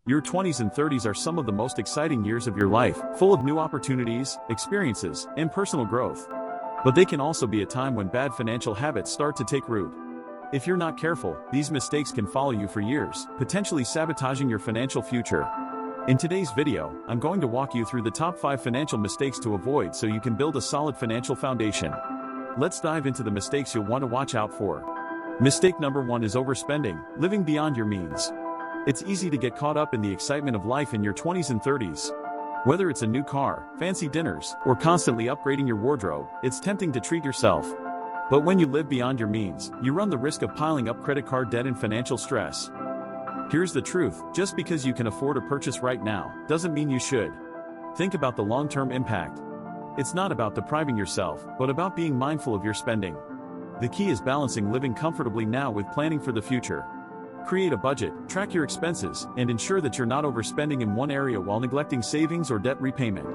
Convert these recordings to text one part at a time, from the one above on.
Your 20s and 30s are some of the most exciting years of your life, full of new opportunities, experiences, and personal growth. But they can also be a time when bad financial habits start to take root. If you're not careful, these mistakes can follow you for years, potentially sabotaging your financial future. In today's video, I'm going to walk you through the top 5 financial mistakes to avoid so you can build a solid financial foundation. Let's dive into the mistakes you'll want to watch out for. Mistake number 1 is overspending, living beyond your means. It's easy to get caught up in the excitement of life in your 20s and 30s. Whether it's a new car, fancy dinners, or constantly upgrading your wardrobe, it's tempting to treat yourself. But when you live beyond your means, you run the risk of piling up credit card debt and financial stress. Here's the truth, just because you can afford a purchase right now, doesn't mean you should. Think about the long-term impact. It's not about depriving yourself, but about being mindful of your spending. The key is balancing living comfortably now with planning for the future. Create a budget, track your expenses, and ensure that you're not overspending in one area while neglecting savings or debt repayment.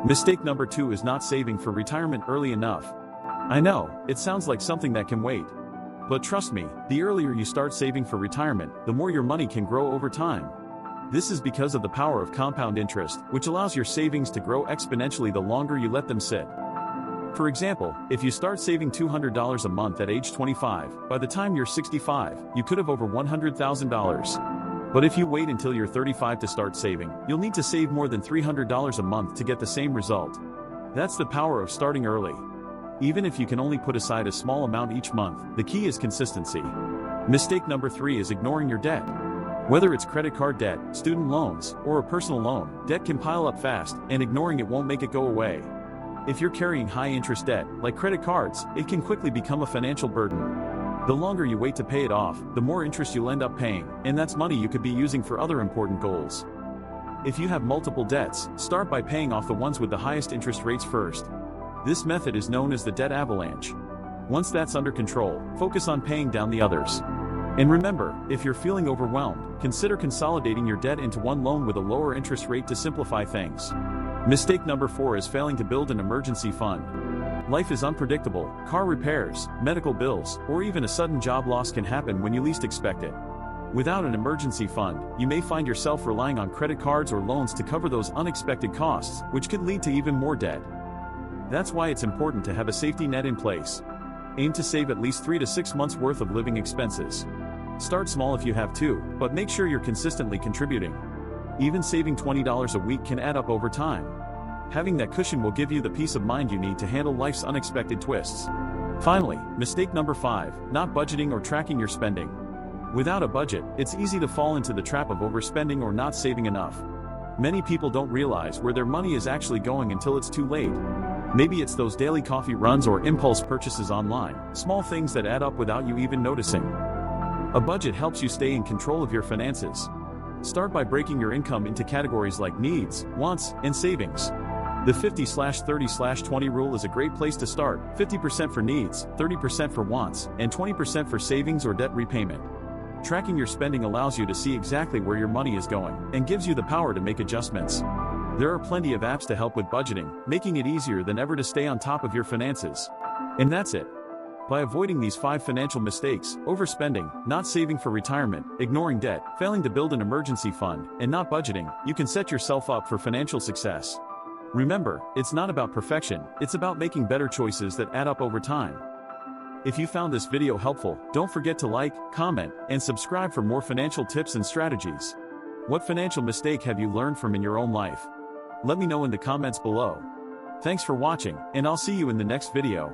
Mistake number 2 is not saving for retirement early enough. I know, it sounds like something that can wait. But trust me, the earlier you start saving for retirement, the more your money can grow over time. This is because of the power of compound interest, which allows your savings to grow exponentially the longer you let them sit. For example, if you start saving $200 a month at age 25, by the time you're 65, you could have over $100,000. But if you wait until you're 35 to start saving, you'll need to save more than $300 a month to get the same result. That's the power of starting early. Even if you can only put aside a small amount each month, the key is consistency. Mistake number 3 is ignoring your debt. Whether it's credit card debt, student loans, or a personal loan, debt can pile up fast, and ignoring it won't make it go away. If you're carrying high-interest debt, like credit cards, it can quickly become a financial burden. The longer you wait to pay it off, the more interest you'll end up paying, and that's money you could be using for other important goals. If you have multiple debts, start by paying off the ones with the highest interest rates first. This method is known as the debt avalanche. Once that's under control, focus on paying down the others. And remember, if you're feeling overwhelmed, consider consolidating your debt into one loan with a lower interest rate to simplify things. Mistake number 4 is failing to build an emergency fund. Life is unpredictable. Car repairs, medical bills, or even a sudden job loss can happen when you least expect it. Without an emergency fund, you may find yourself relying on credit cards or loans to cover those unexpected costs, which could lead to even more debt. That's why it's important to have a safety net in place. Aim to save at least 3 to 6 months worth of living expenses. Start small if you have to, but make sure you're consistently contributing. Even saving $20 a week can add up over time. Having that cushion will give you the peace of mind you need to handle life's unexpected twists. Finally, mistake number 5, not budgeting or tracking your spending. Without a budget, it's easy to fall into the trap of overspending or not saving enough. Many people don't realize where their money is actually going until it's too late. Maybe it's those daily coffee runs or impulse purchases online, small things that add up without you even noticing. A budget helps you stay in control of your finances. Start by breaking your income into categories like needs, wants, and savings. The 50/30/20 rule is a great place to start: 50% for needs, 30% for wants, and 20% for savings or debt repayment. Tracking your spending allows you to see exactly where your money is going, and gives you the power to make adjustments. There are plenty of apps to help with budgeting, making it easier than ever to stay on top of your finances. And that's it. By avoiding these 5 financial mistakes, overspending, not saving for retirement, ignoring debt, failing to build an emergency fund, and not budgeting, you can set yourself up for financial success. Remember, it's not about perfection, it's about making better choices that add up over time. If you found this video helpful, don't forget to like, comment, and subscribe for more financial tips and strategies. What financial mistake have you learned from in your own life? Let me know in the comments below. Thanks for watching, and I'll see you in the next video.